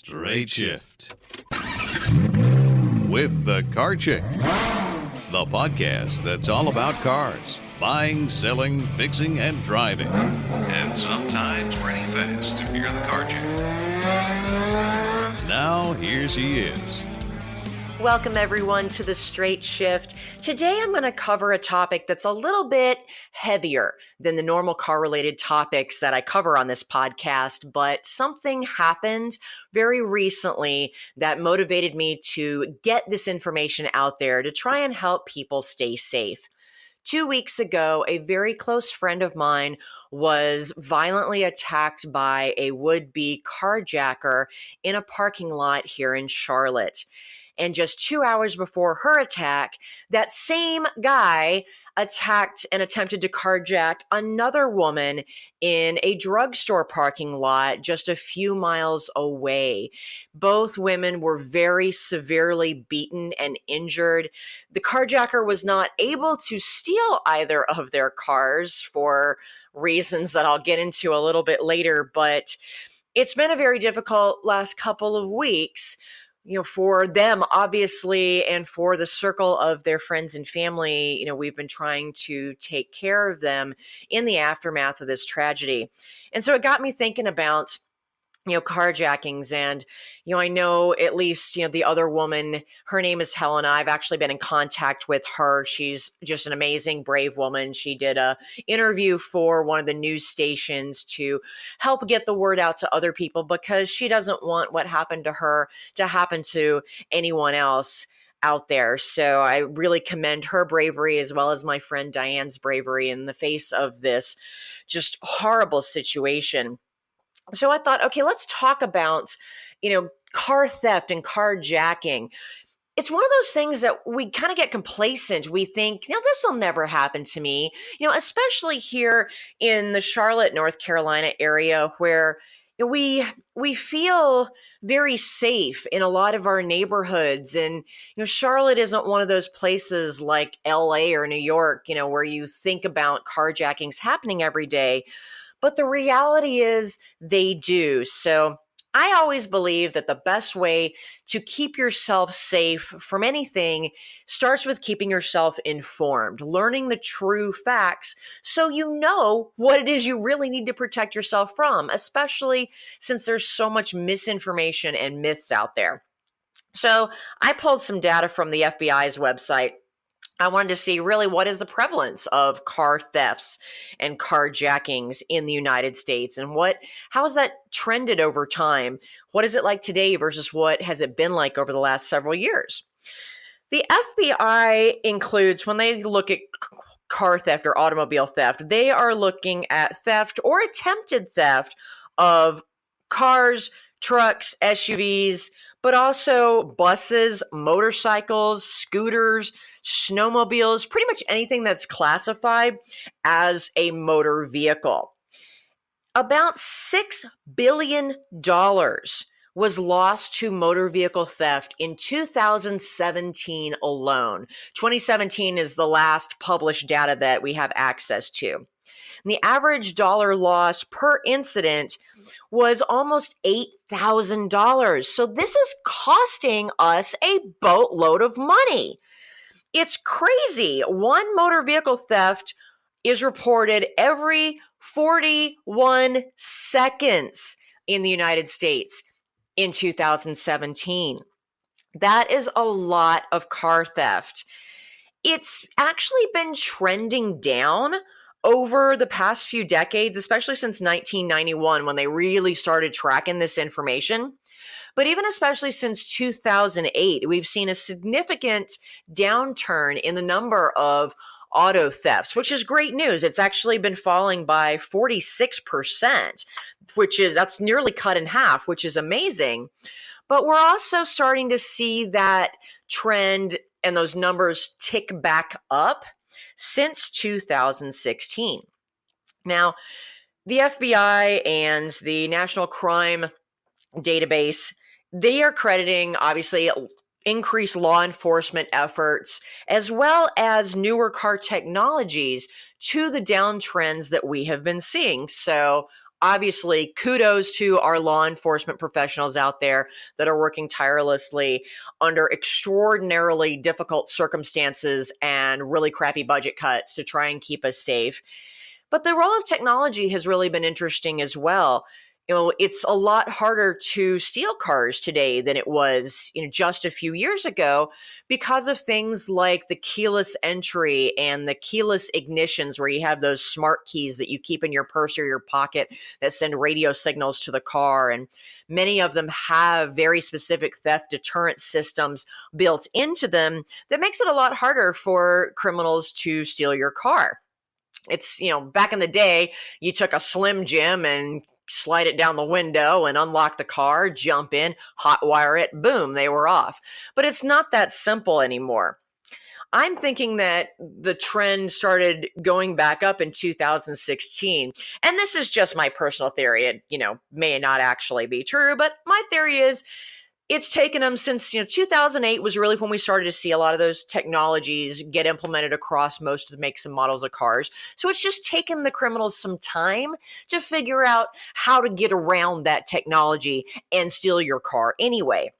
Straight Shift with the Carjacked, the podcast that's all about cars, buying, selling, fixing, and driving, and sometimes pretty fast if you're the carjacker. Now, here's he is. Welcome everyone to the Straight Shift. Today I'm going to cover a topic that's a little bit heavier than the normal car-related topics that I cover on this podcast, but something happened very recently that motivated me to get this information out there to try and help people stay safe. 2 weeks ago, a very close friend of mine was violently attacked by a would-be carjacker in a parking lot here in Charlotte. And just 2 hours before her attack, that same guy attacked and attempted to carjack another woman in a drugstore parking lot just a few miles away. Both women were very severely beaten and injured. The carjacker was not able to steal either of their cars for reasons that I'll get into a little bit later, but it's been a very difficult last couple of weeks, for them, obviously, and for the circle of their friends and family. We've been trying to take care of them in the aftermath of this tragedy. And so it got me thinking about carjackings. And, I know at least, the other woman, her name is Helena. I've actually been in contact with her. She's just an amazing, brave woman. She did a interview for one of the news stations to help get the word out to other people because she doesn't want what happened to her to happen to anyone else out there. So I really commend her bravery as well as my friend Diane's bravery in the face of this just horrible situation. So I thought, okay, let's talk about, car theft and carjacking. It's one of those things that we kind of get complacent. We think, this will never happen to me, especially here in the Charlotte, North Carolina area where we feel very safe in a lot of our neighborhoods. And, Charlotte isn't one of those places like LA or New York, where you think about carjackings happening every day. But the reality is they do. So I always believe that the best way to keep yourself safe from anything starts with keeping yourself informed, learning the true facts so you know what it is you really need to protect yourself from, especially since there's so much misinformation and myths out there. So I pulled some data from the FBI's website. I wanted to see really what is the prevalence of car thefts and carjackings in the United States and how has that trended over time? What is it like today versus what has it been like over the last several years? The FBI includes, when they look at car theft or automobile theft, they are looking at theft or attempted theft of cars, trucks, SUVs, but also buses, motorcycles, scooters, snowmobiles, pretty much anything that's classified as a motor vehicle. About $6 billion was lost to motor vehicle theft in 2017 alone. 2017 is the last published data that we have access to. And the average dollar loss per incident was almost $8,000. So this is costing us a boatload of money. It's crazy. One motor vehicle theft is reported every 41 seconds in the United States in 2017. That is a lot of car theft. It's actually been trending down over the past few decades, especially since 1991 when they really started tracking this information. But even especially since 2008, we've seen a significant downturn in the number of auto thefts, which is great news. It's actually been falling by 46%, that's nearly cut in half, which is amazing. But we're also starting to see that trend and those numbers tick back up since 2016. Now, the FBI and the National Crime Database, they are crediting, obviously, increased law enforcement efforts, as well as newer car technologies to the downtrends that we have been seeing. So Obviously, kudos to our law enforcement professionals out there that are working tirelessly under extraordinarily difficult circumstances and really crappy budget cuts to try and keep us safe. But the role of technology has really been interesting as well. It's a lot harder to steal cars today than it was, just a few years ago because of things like the keyless entry and the keyless ignitions where you have those smart keys that you keep in your purse or your pocket that send radio signals to the car. And many of them have very specific theft deterrent systems built into them that makes it a lot harder for criminals to steal your car. It's, back in the day, you took a Slim Jim and slide it down the window and unlock the car, jump in, hotwire it, boom, they were off. But it's not that simple anymore. I'm thinking that the trend started going back up in 2016. And this is just my personal theory. It, may not actually be true, but my theory is it's taken them since 2008 was really when we started to see a lot of those technologies get implemented across most of the makes and models of cars. So it's just taken the criminals some time to figure out how to get around that technology and steal your car anyway.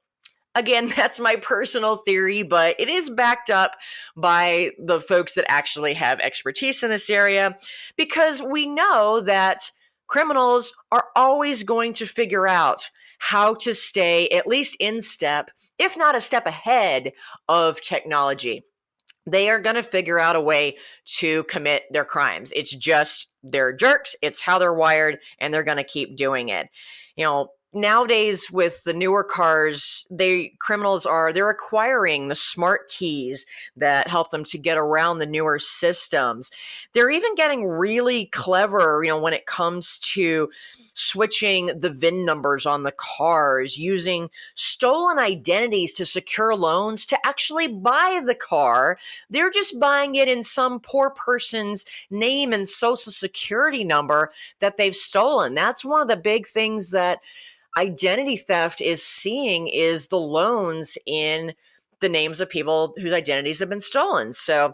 Again, that's my personal theory, but it is backed up by the folks that actually have expertise in this area, because we know that criminals are always going to figure out how to stay at least in step, if not a step ahead of technology. They are going to figure out a way to commit their crimes. It's just they're jerks. It's how they're wired, and they're going to keep doing it. Nowadays with the newer cars, they're acquiring the smart keys that help them to get around the newer systems. They're even getting really clever, when it comes to switching the VIN numbers on the cars, using stolen identities to secure loans to actually buy the car. They're just buying it in some poor person's name and social security number that they've stolen. That's one of the big things that identity theft is seeing, is the loans in the names of people whose identities have been stolen. So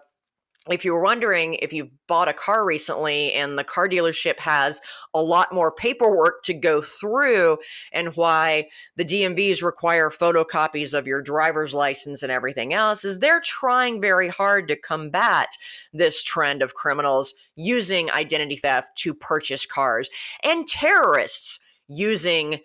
if you were wondering if you've bought a car recently and the car dealership has a lot more paperwork to go through, and why the DMVs require photocopies of your driver's license and everything else, is they're trying very hard to combat this trend of criminals using identity theft to purchase cars, and terrorists using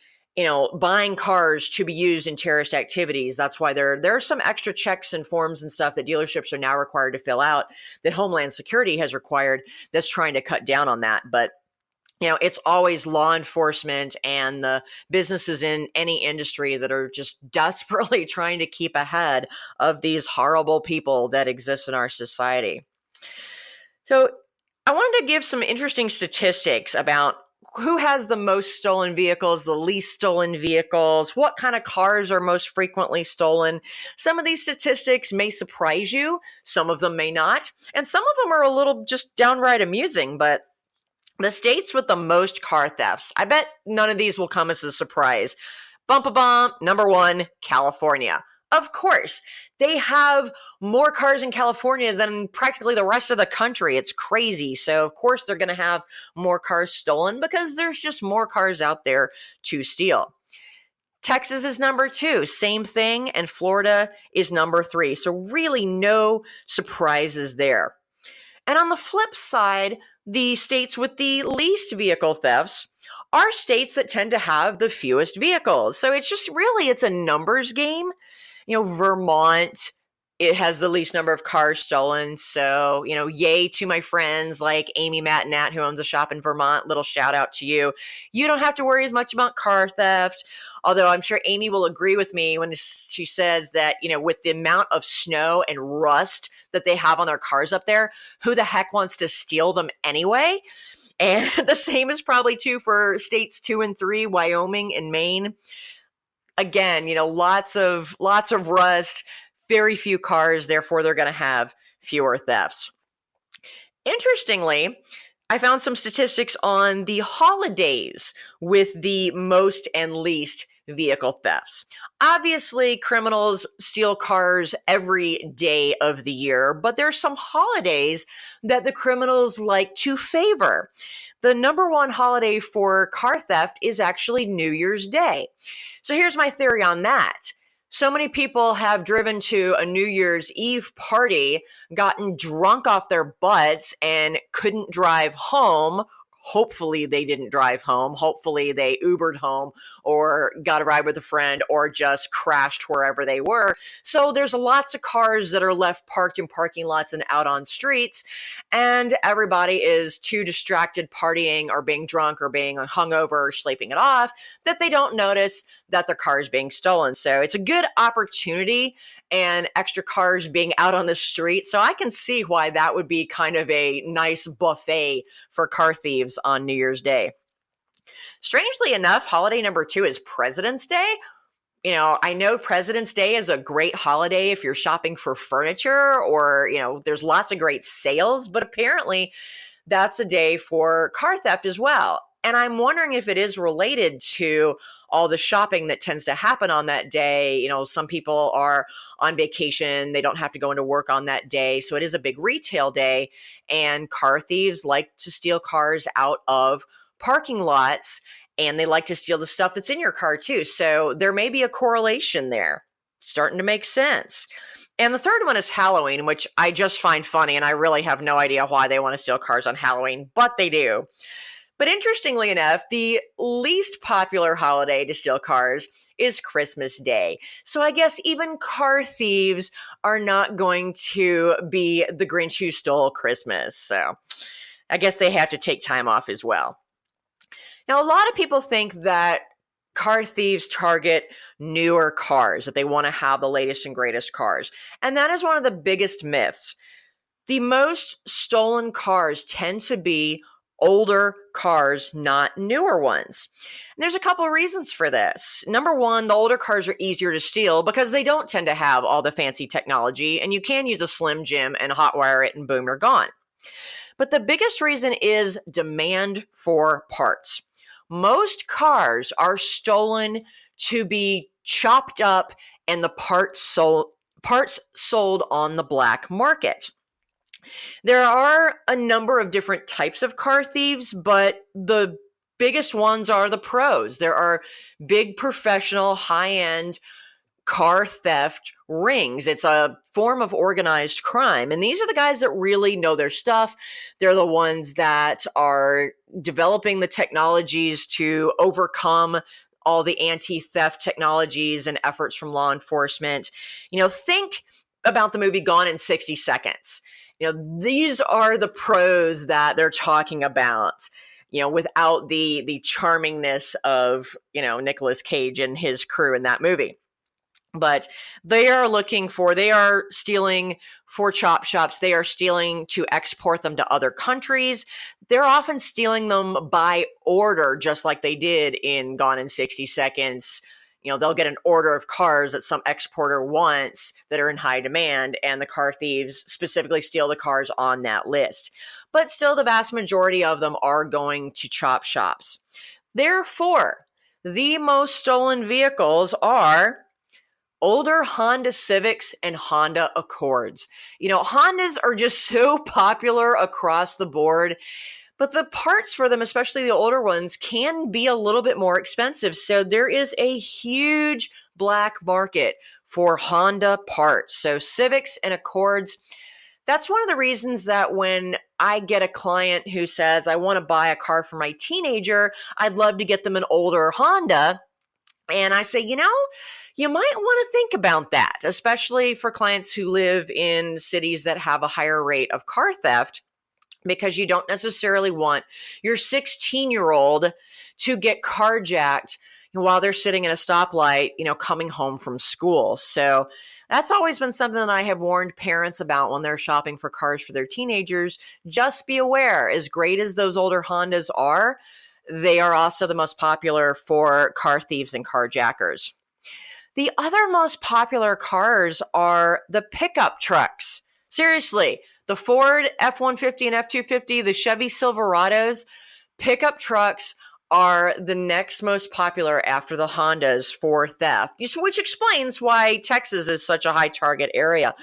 buying cars to be used in terrorist activities. That's why there are some extra checks and forms and stuff that dealerships are now required to fill out that Homeland Security has required, that's trying to cut down on that. But it's always law enforcement and the businesses in any industry that are just desperately trying to keep ahead of these horrible people that exist in our society. So I wanted to give some interesting statistics about who has the most stolen vehicles, the least stolen vehicles, what kind of cars are most frequently stolen. Some of these statistics may surprise you, some of them may not, and some of them are a little just downright amusing. But the states with the most car thefts, I bet none of these will come as a surprise. Bump-a-bump, number 1, California. Of course, they have more cars in California than practically the rest of the country. It's crazy. So, of course, they're going to have more cars stolen because there's just more cars out there to steal. Texas is number 2, same thing, and Florida is number 3. So really no surprises there. And on the flip side, the states with the least vehicle thefts are states that tend to have the fewest vehicles. So it's a numbers game. Vermont, it has the least number of cars stolen. So, yay to my friends like Amy, Matt, and Nat, who owns a shop in Vermont. Little shout out to you. You don't have to worry as much about car theft. Although I'm sure Amy will agree with me when she says that, with the amount of snow and rust that they have on their cars up there, who the heck wants to steal them anyway? And the same is probably true for states 2 and 3, Wyoming and Maine. Again, lots of rust, very few cars, therefore they're going to have fewer thefts. Interestingly, I found some statistics on the holidays with the most and least vehicle thefts. Obviously, criminals steal cars every day of the year, but there are some holidays that the criminals like to favor. the number one holiday for car theft is actually New Year's Day. So here's my theory on that. So many people have driven to a New Year's Eve party, gotten drunk off their butts, and couldn't drive home. Hopefully they didn't drive home. Hopefully they Ubered home or got a ride with a friend or just crashed wherever they were. So there's lots of cars that are left parked in parking lots and out on streets, and everybody is too distracted partying or being drunk or being hungover or sleeping it off that they don't notice that their car is being stolen. So it's a good opportunity, and extra cars being out on the street. So I can see why that would be kind of a nice buffet for car thieves on New Year's Day. Strangely enough, holiday number 2 is President's Day. I know President's Day is a great holiday if you're shopping for furniture or, there's lots of great sales, but apparently that's a day for car theft as well. And I'm wondering if it is related to all the shopping that tends to happen on that day. Some people are on vacation. They don't have to go into work on that day. So it is a big retail day, and car thieves like to steal cars out of parking lots, and they like to steal the stuff that's in your car too. So there may be a correlation there. It's starting to make sense. And the third one is Halloween, which I just find funny, and I really have no idea why they want to steal cars on Halloween, but they do. But interestingly enough, the least popular holiday to steal cars is Christmas Day. So I guess even car thieves are not going to be the Grinch who stole Christmas. So I guess they have to take time off as well. Now, a lot of people think that car thieves target newer cars, that they want to have the latest and greatest cars. And that is one of the biggest myths. The most stolen cars tend to be older cars, not newer ones. And there's a couple of reasons for this. Number one, the older cars are easier to steal because they don't tend to have all the fancy technology, and you can use a Slim Jim and hotwire it and boom, you're gone. But the biggest reason is demand for parts. Most cars are stolen to be chopped up and the parts sold on the black market. There are a number of different types of car thieves, but the biggest ones are the pros. There are big professional high-end car theft rings. It's a form of organized crime. And these are the guys that really know their stuff. They're the ones that are developing the technologies to overcome all the anti-theft technologies and efforts from law enforcement. Think about the movie Gone in 60 Seconds. These are the pros that they're talking about, without the charmingness of, Nicolas Cage and his crew in that movie. But they are stealing for chop shops. They are stealing to export them to other countries. They're often stealing them by order, just like they did in Gone in 60 Seconds. They'll get an order of cars that some exporter wants that are in high demand, and the car thieves specifically steal the cars on that list. But still, the vast majority of them are going to chop shops. Therefore, the most stolen vehicles are older Honda Civics and Honda Accords. Hondas are just so popular across the board, but the parts for them, especially the older ones, can be a little bit more expensive. So there is a huge black market for Honda parts. So Civics and Accords, that's one of the reasons that when I get a client who says, I want to buy a car for my teenager, I'd love to get them an older Honda. And I say, you might want to think about that, especially for clients who live in cities that have a higher rate of car theft, because you don't necessarily want your 16-year-old to get carjacked while they're sitting at a stoplight, coming home from school. So that's always been something that I have warned parents about when they're shopping for cars for their teenagers. Just be aware, as great as those older Hondas are, they are also the most popular for car thieves and carjackers. The other most popular cars are the pickup trucks. Seriously, the Ford F-150 and F-250, the Chevy Silverados, pickup trucks are the next most popular after the Hondas for theft, which explains why Texas is such a high target area.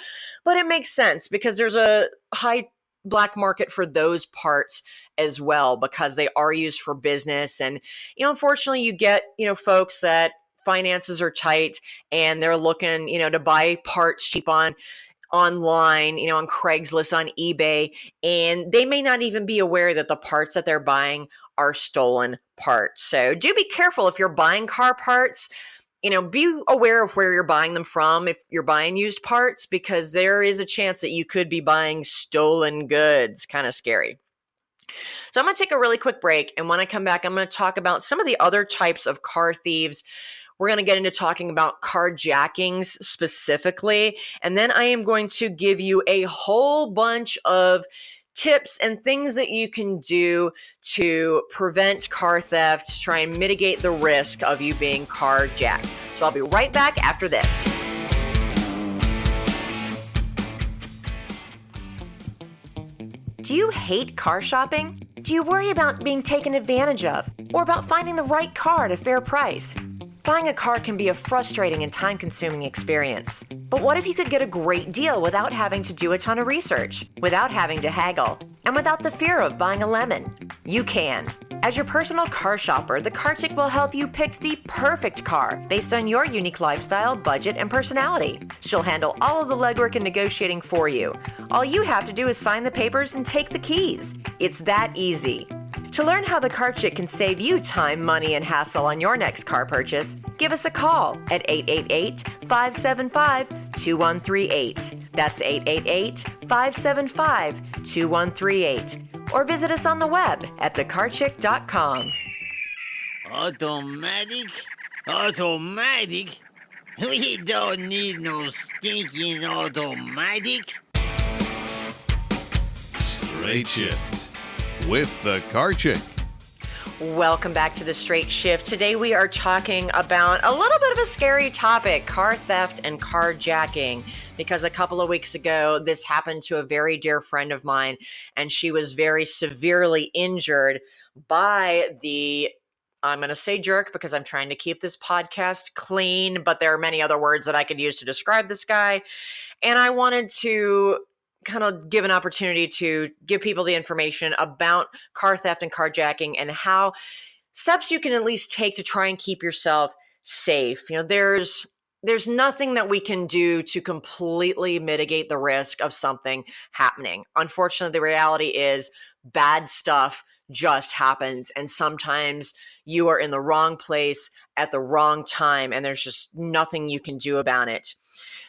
But it makes sense because there's a high black market for those parts as well, because they are used for business. And, unfortunately you get, folks that finances are tight and they're looking, to buy parts cheap online, on Craigslist, on eBay, and they may not even be aware that the parts that they're buying are stolen parts. So do be careful if you're buying car parts. Be aware of where you're buying them from if you're buying used parts, because there is a chance that you could be buying stolen goods. Kind of scary. So I'm going to take a really quick break, and when I come back, I'm going to talk about some of the other types of car thieves. We're going to get into talking about carjackings specifically, and then I am going to give you a whole bunch of tips and things that you can do to prevent car theft, to try and mitigate the risk of you being carjacked. So I'll be right back after this. Do you hate car shopping? Do you worry about being taken advantage of, or about finding the right car at a fair price? Buying a car can be a frustrating and time-consuming experience. But what if you could get a great deal without having to do a ton of research, without having to haggle, and without the fear of buying a lemon? You can. As your personal car shopper, the Carjacked will help you pick the perfect car based on your unique lifestyle, budget, and personality. She'll handle all of the legwork and negotiating for you. All you have to do is sign the papers and take the keys. It's that easy. To learn how the Carjacked can save you time, money, and hassle on your next car purchase, give us a call at 888-575-2138. That's 888-575-2138. Or visit us on the web at thecarjacked.com. Automatic? We don't need no stinking automatic. Straight Shift with the Carjacked. Welcome back to the Straight Shift. Today we are talking about a little bit of a scary topic, car theft and carjacking, because a couple of weeks ago this happened to a very dear friend of mine, and she was very severely injured by the, I'm going to say jerk because I'm trying to keep this podcast clean, but there are many other words that I could use to describe this guy, and I wanted to kind of give an opportunity to give people the information about car theft and carjacking and how steps you can at least take to try and keep yourself safe. There's nothing that we can do to completely mitigate the risk of something happening. Unfortunately, the reality is bad stuff just happens, and sometimes you are in the wrong place at the wrong time, and there's just nothing you can do about it.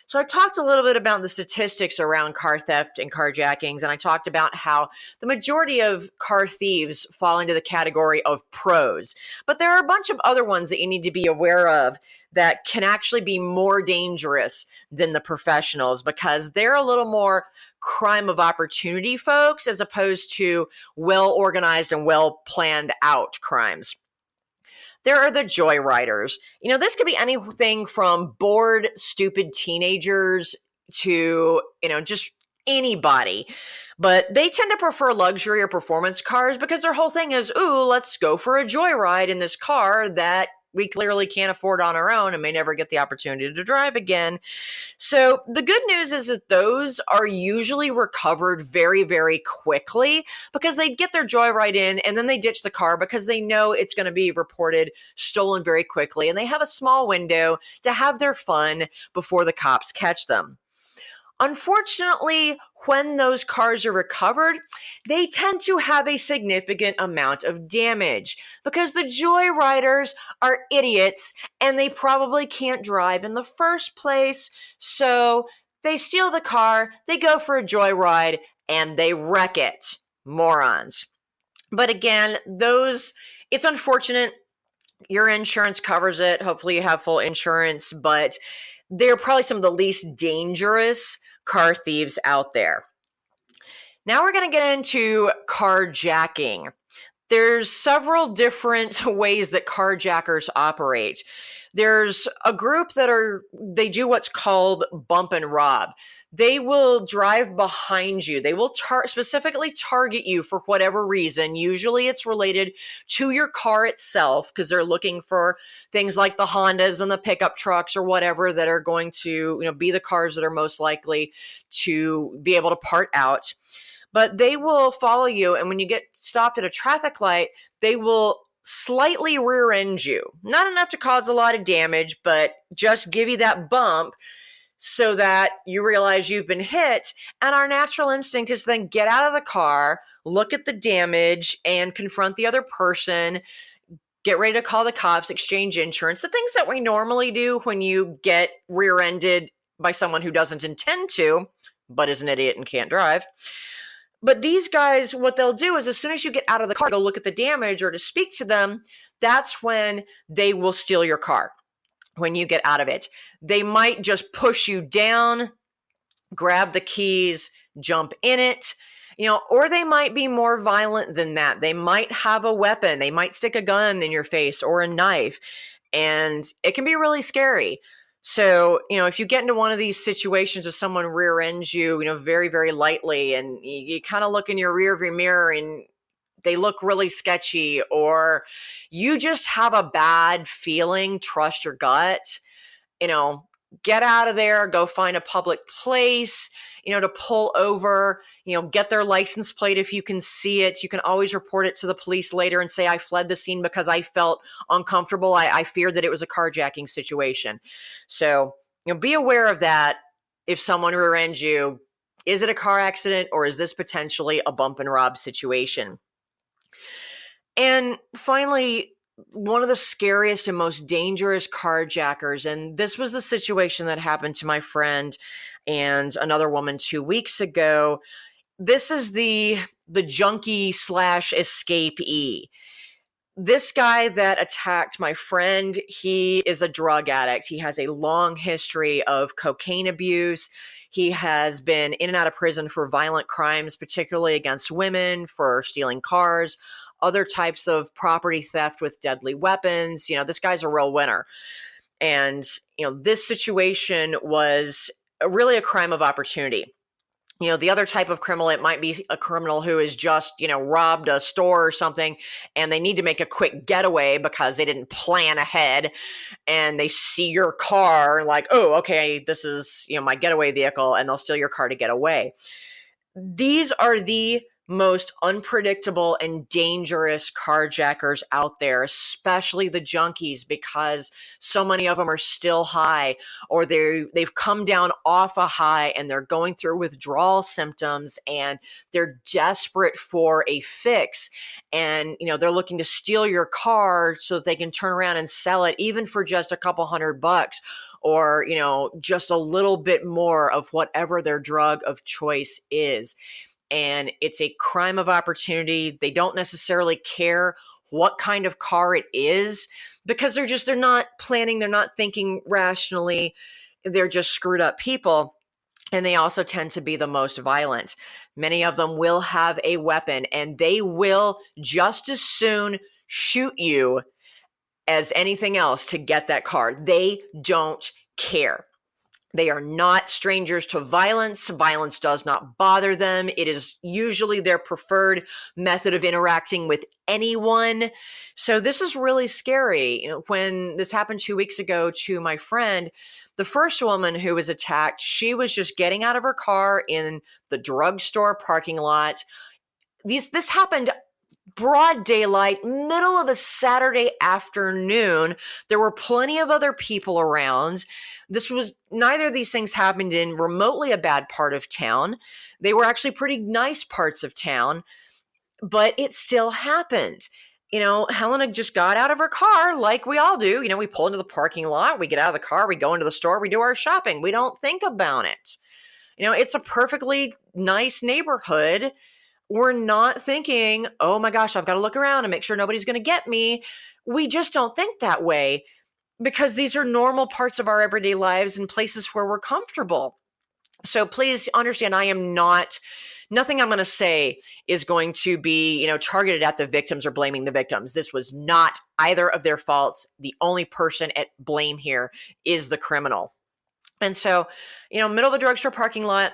So I talked a little bit about the statistics around car theft and carjackings, and I talked about how the majority of car thieves fall into the category of pros. But there are a bunch of other ones that you need to be aware of that can actually be more dangerous than the professionals, because they're a little more crime of opportunity folks as opposed to well-organized and well-planned out crimes. There are the joyriders. This could be anything from bored, stupid teenagers to, just anybody. But they tend to prefer luxury or performance cars because their whole thing is, ooh, let's go for a joyride in this car that we clearly can't afford on our own and may never get the opportunity to drive again. So the good news is that those are usually recovered very, very quickly because they get their joyride in and then they ditch the car because they know it's going to be reported stolen very quickly. And they have a small window to have their fun before the cops catch them. Unfortunately, when those cars are recovered, they tend to have a significant amount of damage because the joyriders are idiots and they probably can't drive in the first place. So they steal the car, they go for a joyride, and they wreck it. Morons. But again, it's unfortunate. Your insurance covers it. Hopefully you have full insurance, but they're probably some of the least dangerous car thieves out there. Now we're going to get into carjacking. There's several different ways that carjackers operate. There's a group they do what's called bump and rob. They will drive behind you. They will specifically target you for whatever reason. Usually it's related to your car itself because they're looking for things like the Hondas and the pickup trucks or whatever that are going to, be the cars that are most likely to be able to part out. but they will follow you. And when you get stopped at a traffic light, they will slightly rear end you. Not enough to cause a lot of damage, but just give you that bump so that you realize you've been hit. And our natural instinct is then get out of the car, look at the damage, and confront the other person, get ready to call the cops, exchange insurance, the things that we normally do when you get rear-ended by someone who doesn't intend to, but is an idiot and can't drive. But these guys, what they'll do is as soon as you get out of the car, go look at the damage or to speak to them, that's when they will steal your car. When you get out of it, they might just push you down, grab the keys, jump in it, or they might be more violent than that. They might have a weapon. They might stick a gun in your face or a knife, and it can be really scary. So, if you get into one of these situations of someone rear ends you, very, very lightly, and you kind of look in your rearview mirror and they look really sketchy, or you just have a bad feeling, trust your gut, get out of there, go find a public place, to pull over, get their license plate if you can see it. You can always report it to the police later and say, I fled the scene because I felt uncomfortable. I feared that it was a carjacking situation. So, be aware of that. If someone rear ends you, is it a car accident or is this potentially a bump and rob situation? And finally, one of the scariest and most dangerous carjackers, and this was the situation that happened to my friend and another woman 2 weeks ago. This is the junkie / escapee. This guy that attacked my friend, he is a drug addict. He has a long history of cocaine abuse. He has been in and out of prison for violent crimes, particularly against women, for stealing cars, other types of property theft with deadly weapons. This guy's a real winner. And, this situation was really a crime of opportunity. The other type of criminal, it might be a criminal who has just, robbed a store or something, and they need to make a quick getaway because they didn't plan ahead, and they see your car like, oh, okay, this is, my getaway vehicle, and they'll steal your car to get away. These are the most unpredictable and dangerous carjackers out there, especially the junkies, because so many of them are still high, or they've come down off a high and they're going through withdrawal symptoms and they're desperate for a fix. And, they're looking to steal your car so that they can turn around and sell it even for just a couple $100 or, just a little bit more of whatever their drug of choice is. And it's a crime of opportunity. They don't necessarily care what kind of car it is because they're not planning. They're not thinking rationally. They're just screwed up people. And they also tend to be the most violent. Many of them will have a weapon and they will just as soon shoot you as anything else to get that car. They don't care. They are not strangers to violence. Violence does not bother them. It is usually their preferred method of interacting with anyone. So this is really scary. When this happened 2 weeks ago to my friend, the first woman who was attacked, she was just getting out of her car in the drugstore parking lot. This happened broad daylight, middle of a Saturday afternoon. There were plenty of other people around. Neither of these things happened in remotely a bad part of town. They were actually pretty nice parts of town, but it still happened. Helena just got out of her car like we all do. We pull into the parking lot, we get out of the car, we go into the store, we do our shopping. We don't think about it. It's a perfectly nice neighborhood. We're not thinking, oh my gosh, I've got to look around and make sure nobody's going to get me. We just don't think that way because these are normal parts of our everyday lives and places where we're comfortable. So please understand, nothing I'm going to say is going to be, targeted at the victims or blaming the victims. This was not either of their faults. The only person at blame here is the criminal. And so, middle of a drugstore parking lot,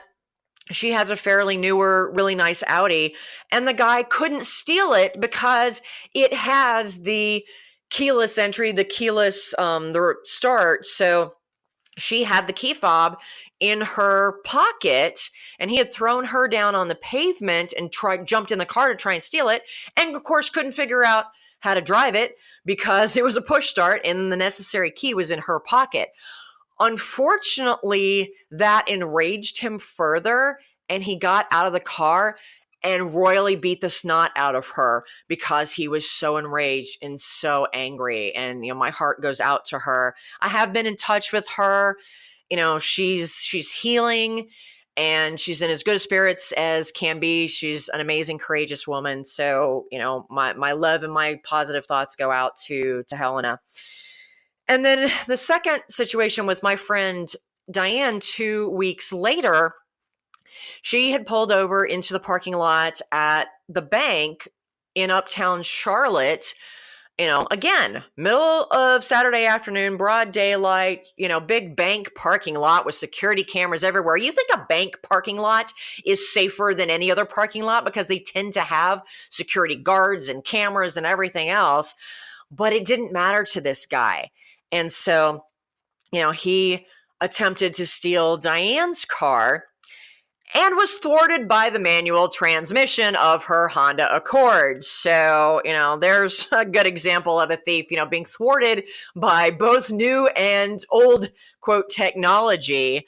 she has a fairly newer, really nice Audi, and the guy couldn't steal it because it has the keyless entry, the keyless the start. So she had the key fob in her pocket, and he had thrown her down on the pavement and jumped in the car to try and steal it, and of course couldn't figure out how to drive it because it was a push start and the necessary key was in her pocket. Unfortunately, that enraged him further, and he got out of the car and royally beat the snot out of her because he was so enraged and so angry. And, my heart goes out to her. I have been in touch with her. She's healing and she's in as good spirits as can be. She's an amazing, courageous woman. So, my love and my positive thoughts go out to Helena. And then the second situation with my friend Diane, 2 weeks later, she had pulled over into the parking lot at the bank in uptown Charlotte. Again, middle of Saturday afternoon, broad daylight, big bank parking lot with security cameras everywhere. You think a bank parking lot is safer than any other parking lot because they tend to have security guards and cameras and everything else. But it didn't matter to this guy. And so, he attempted to steal Diane's car and was thwarted by the manual transmission of her Honda Accord. So, there's a good example of a thief, being thwarted by both new and old, quote, technology.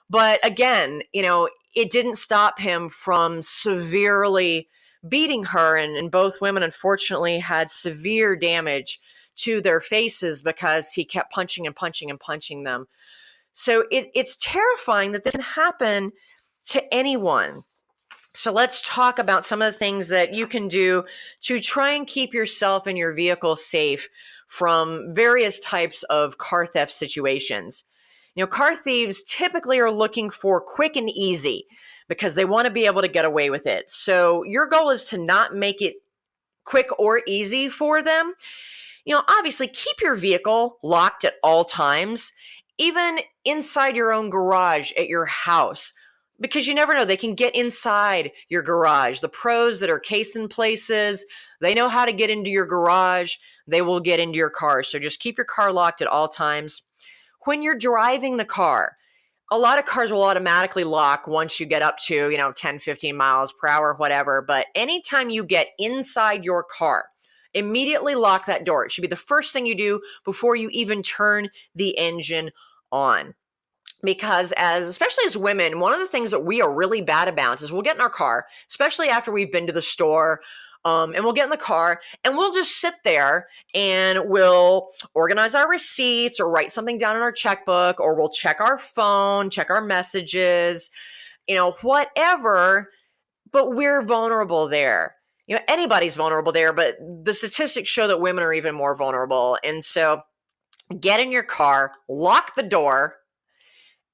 But again, it didn't stop him from severely beating her. And both women, unfortunately, had severe damage to their faces because he kept punching and punching and punching them. So it's terrifying that this can happen to anyone. So let's talk about some of the things that you can do to try and keep yourself and your vehicle safe from various types of car theft situations. Car thieves typically are looking for quick and easy because they want to be able to get away with it. So your goal is to not make it quick or easy for them. Obviously keep your vehicle locked at all times, even inside your own garage at your house. Because you never know, they can get inside your garage. The pros that are casing places, they know how to get into your garage. They will get into your car. So just keep your car locked at all times. When you're driving the car, a lot of cars will automatically lock once you get up to, 10, 15 miles per hour, whatever. But anytime you get inside your car, immediately lock that door. It should be the first thing you do before you even turn the engine on. Because especially as women, one of the things that we are really bad about is we'll get in our car, especially after we've been to the store, and we'll get in the car and we'll just sit there and we'll organize our receipts or write something down in our checkbook, or we'll check our phone, check our messages, whatever, but we're vulnerable there. Anybody's vulnerable there, but the statistics show that women are even more vulnerable. And so get in your car, lock the door.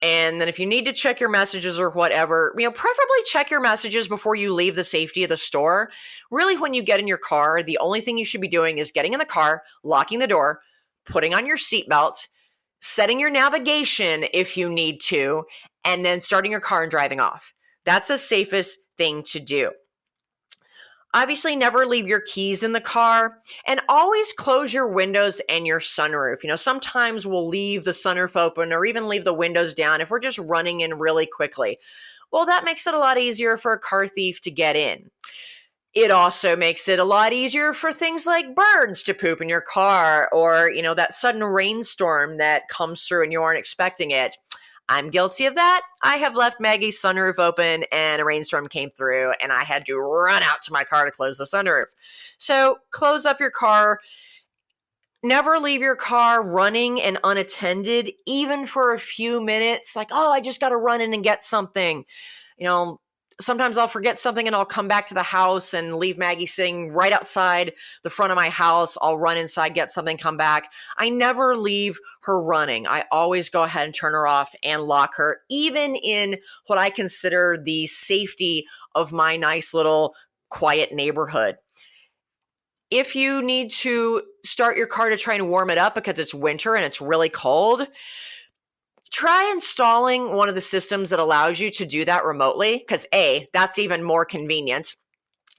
And then if you need to check your messages or whatever, preferably check your messages before you leave the safety of the store. Really, when you get in your car, the only thing you should be doing is getting in the car, locking the door, putting on your seatbelt, setting your navigation if you need to, and then starting your car and driving off. That's the safest thing to do. Obviously, never leave your keys in the car, and always close your windows and your sunroof. Sometimes we'll leave the sunroof open or even leave the windows down if we're just running in really quickly. Well, that makes it a lot easier for a car thief to get in. It also makes it a lot easier for things like birds to poop in your car, or, that sudden rainstorm that comes through and you aren't expecting it. I'm guilty of that. I have left Maggie's sunroof open and a rainstorm came through and I had to run out to my car to close the sunroof. So close up your car. Never leave your car running and unattended, even for a few minutes. Like, I just got to run in and get something. Sometimes I'll forget something and I'll come back to the house and leave Maggie sitting right outside the front of my house. I'll run inside, get something, come back. I never leave her running. I always go ahead and turn her off and lock her, even in what I consider the safety of my nice little quiet neighborhood. If you need to start your car to try and warm it up because it's winter and it's really cold, try installing one of the systems that allows you to do that remotely, because A, that's even more convenient.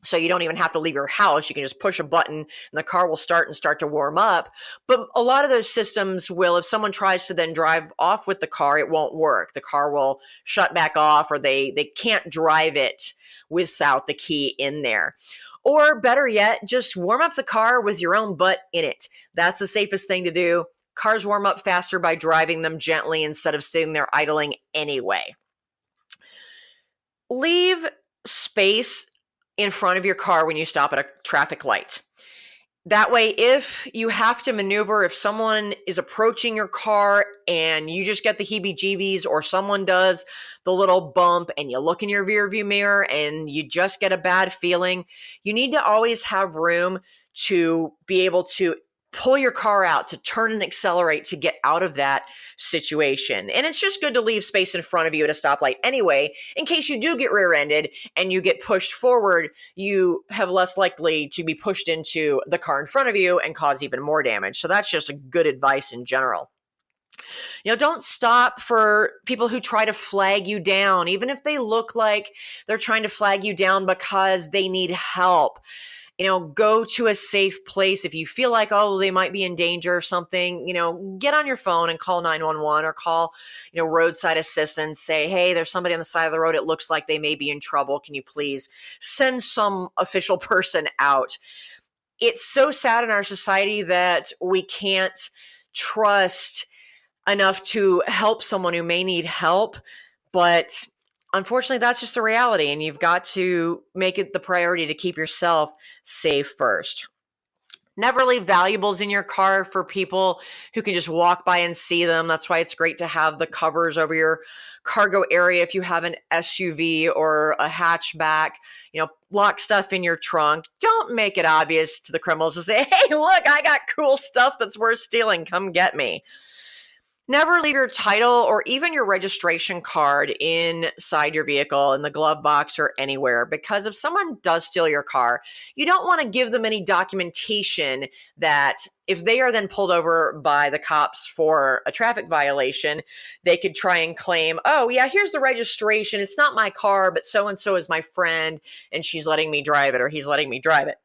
So you don't even have to leave your house. You can just push a button and the car will start to warm up. But a lot of those systems will, if someone tries to then drive off with the car, it won't work. The car will shut back off, or they can't drive it without the key in there. Or better yet, just warm up the car with your own butt in it. That's the safest thing to do. Cars warm up faster by driving them gently instead of sitting there idling anyway. Leave space in front of your car when you stop at a traffic light. That way, if you have to maneuver, if someone is approaching your car and you just get the heebie-jeebies, or someone does the little bump and you look in your rearview mirror and you just get a bad feeling, you need to always have room to be able to pull your car out, to turn and accelerate to get out of that situation. And it's just good to leave space in front of you at a stoplight anyway, in case you do get rear-ended and you get pushed forward, you have less likely to be pushed into the car in front of you and cause even more damage. So that's just a good advice in general. Don't stop for people who try to flag you down, even if they look like they're trying to flag you down because they need help. Go to a safe place. If you feel like, they might be in danger or something, get on your phone and call 911 or call, roadside assistance. Say, hey, there's somebody on the side of the road. It looks like they may be in trouble. Can you please send some official person out? It's so sad in our society that we can't trust enough to help someone who may need help, but unfortunately, that's just the reality, and you've got to make it the priority to keep yourself safe first. Never leave valuables in your car for people who can just walk by and see them. That's why it's great to have the covers over your cargo area if you have an SUV or a hatchback. Lock stuff in your trunk. Don't make it obvious to the criminals to say, hey, look, I got cool stuff that's worth stealing. Come get me. Never leave your title or even your registration card inside your vehicle, in the glove box or anywhere, because if someone does steal your car, you don't want to give them any documentation that if they are then pulled over by the cops for a traffic violation, they could try and claim, oh yeah, here's the registration. It's not my car, but so-and-so is my friend and she's letting me drive it, or he's letting me drive it.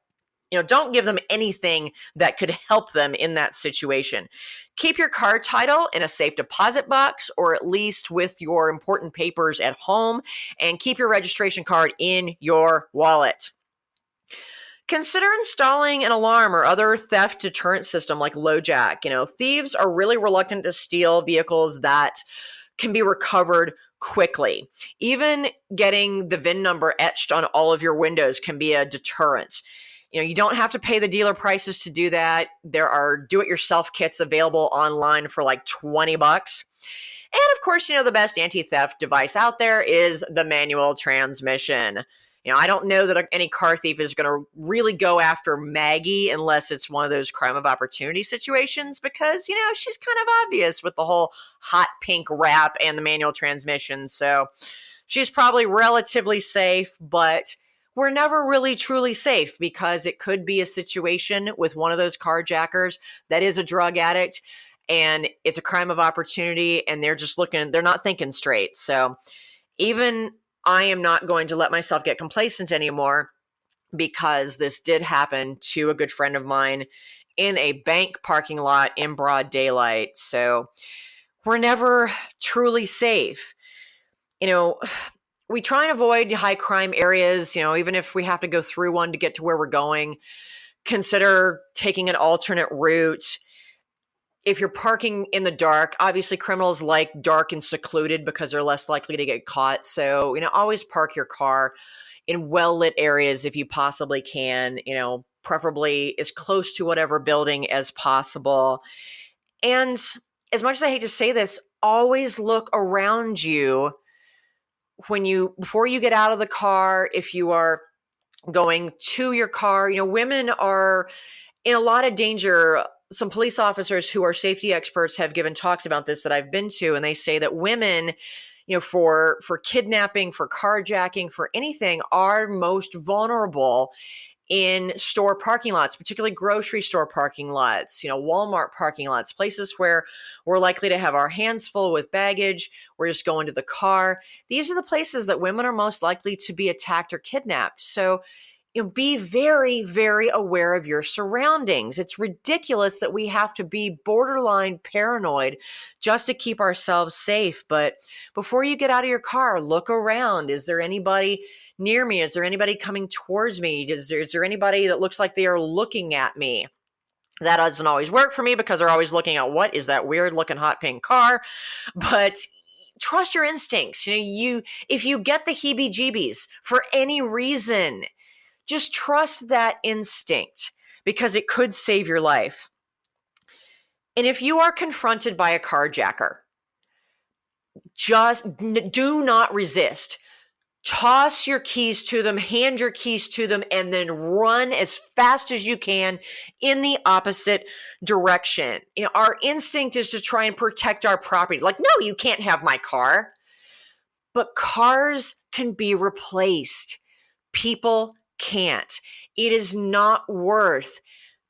Don't give them anything that could help them in that situation. Keep your car title in a safe deposit box, or at least with your important papers at home, and keep your registration card in your wallet. Consider installing an alarm or other theft deterrent system like LoJack. Thieves are really reluctant to steal vehicles that can be recovered quickly. Even getting the VIN number etched on all of your windows can be a deterrent. You don't have to pay the dealer prices to do that. There are do-it-yourself kits available online for like $20. And of course, the best anti-theft device out there is the manual transmission. I don't know that any car thief is going to really go after Maggie unless it's one of those crime of opportunity situations, because, she's kind of obvious with the whole hot pink wrap and the manual transmission. So she's probably relatively safe, but we're never really truly safe, because it could be a situation with one of those carjackers that is a drug addict and it's a crime of opportunity and they're not thinking straight. So even I am not going to let myself get complacent anymore, because this did happen to a good friend of mine in a bank parking lot in broad daylight. So we're never truly safe. We try and avoid high crime areas, even if we have to go through one to get to where we're going. Consider taking an alternate route. If you're parking in the dark, obviously criminals like dark and secluded because they're less likely to get caught. So, always park your car in well-lit areas if you possibly can, preferably as close to whatever building as possible. And as much as I hate to say this, always look around you before you get out of the car. If you are going to your car, women are in a lot of danger. Some police officers who are safety experts have given talks about this that I've been to, and they say that women, for kidnapping, for carjacking, for anything, are most vulnerable in store parking lots, particularly grocery store parking lots, Walmart parking lots, places where we're likely to have our hands full with baggage. We're just going to the car. These are the places that women are most likely to be attacked or kidnapped. So be very, very aware of your surroundings. It's ridiculous that we have to be borderline paranoid just to keep ourselves safe. But before you get out of your car, look around. Is there anybody near me? Is there anybody coming towards me? Is there anybody that looks like they are looking at me? That doesn't always work for me because they're always looking at what is that weird looking hot pink car. But trust your instincts. If you get the heebie-jeebies for any reason, just trust that instinct because it could save your life. And if you are confronted by a carjacker, just do not resist. Toss your keys to them, hand your keys to them, and then run as fast as you can in the opposite direction. Our instinct is to try and protect our property. Like, no, you can't have my car. But cars can be replaced. People can't. It is not worth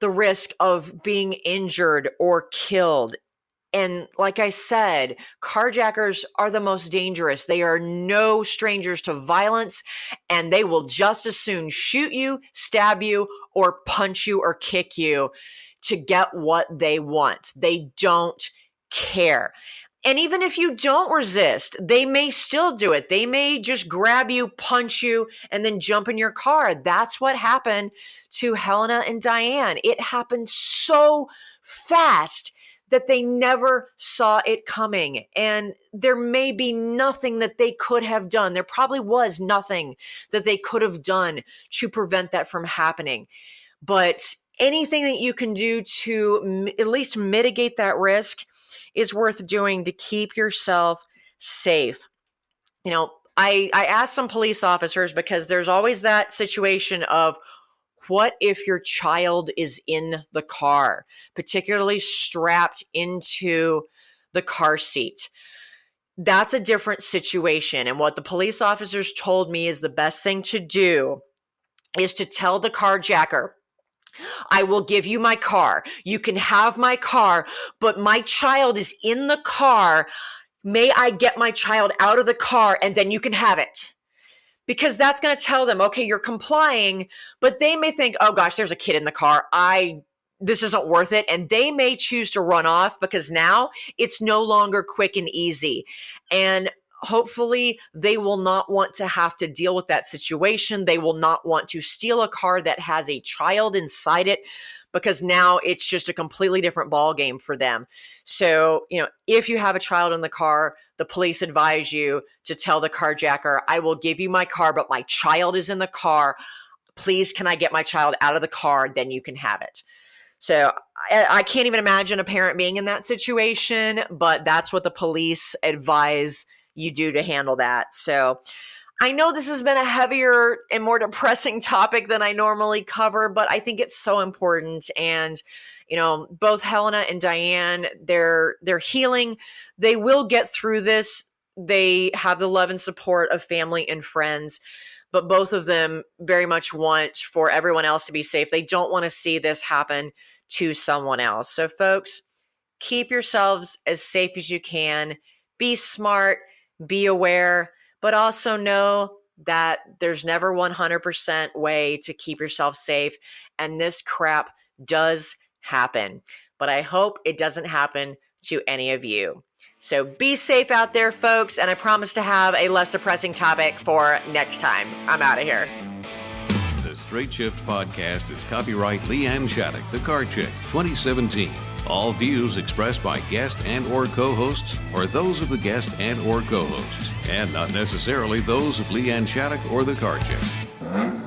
the risk of being injured or killed. And like I said, carjackers are the most dangerous. They are no strangers to violence, and they will just as soon shoot you, stab you, or punch you or kick you to get what they want. They don't care. And even if you don't resist, they may still do it. They may just grab you, punch you, and then jump in your car. That's what happened to Helena and Diane. It happened so fast that they never saw it coming. And there may be nothing that they could have done. There probably was nothing that they could have done to prevent that from happening. But anything that you can do to at least mitigate that risk is worth doing to keep yourself safe. I asked some police officers because there's always that situation of, what if your child is in the car, particularly strapped into the car seat? That's a different situation. And what the police officers told me is the best thing to do is to tell the carjacker, I will give you my car. You can have my car, but my child is in the car. May I get my child out of the car and then you can have it? Because that's going to tell them, okay, you're complying, but they may think, oh gosh, there's a kid in the car. This isn't worth it. And they may choose to run off because now it's no longer quick and easy. And hopefully they will not want to have to deal with that situation. They will not want to steal a car that has a child inside it because now it's just a completely different ball game for them. So, if you have a child in the car, the police advise you to tell the carjacker, I will give you my car, but my child is in the car. Please, can I get my child out of the car? Then you can have it. So I can't even imagine a parent being in that situation, but that's what the police advise you do to handle that. So I know this has been a heavier and more depressing topic than I normally cover, but I think it's so important. And, both Helena and Diane, they're healing. They will get through this. They have the love and support of family and friends, but both of them very much want for everyone else to be safe. They don't want to see this happen to someone else. So folks, keep yourselves as safe as you can. Be smart, be aware, but also know that there's never 100% way to keep yourself safe. And this crap does happen, but I hope it doesn't happen to any of you. So be safe out there, folks. And I promise to have a less depressing topic for next time. I'm out of here. The Straight Shift Podcast is copyright LeeAnn Shattuck, The Carjacked, 2017. All views expressed by guest and or co-hosts are those of the guest and or co-hosts, and not necessarily those of LeeAnn Shattuck or The Carjacked.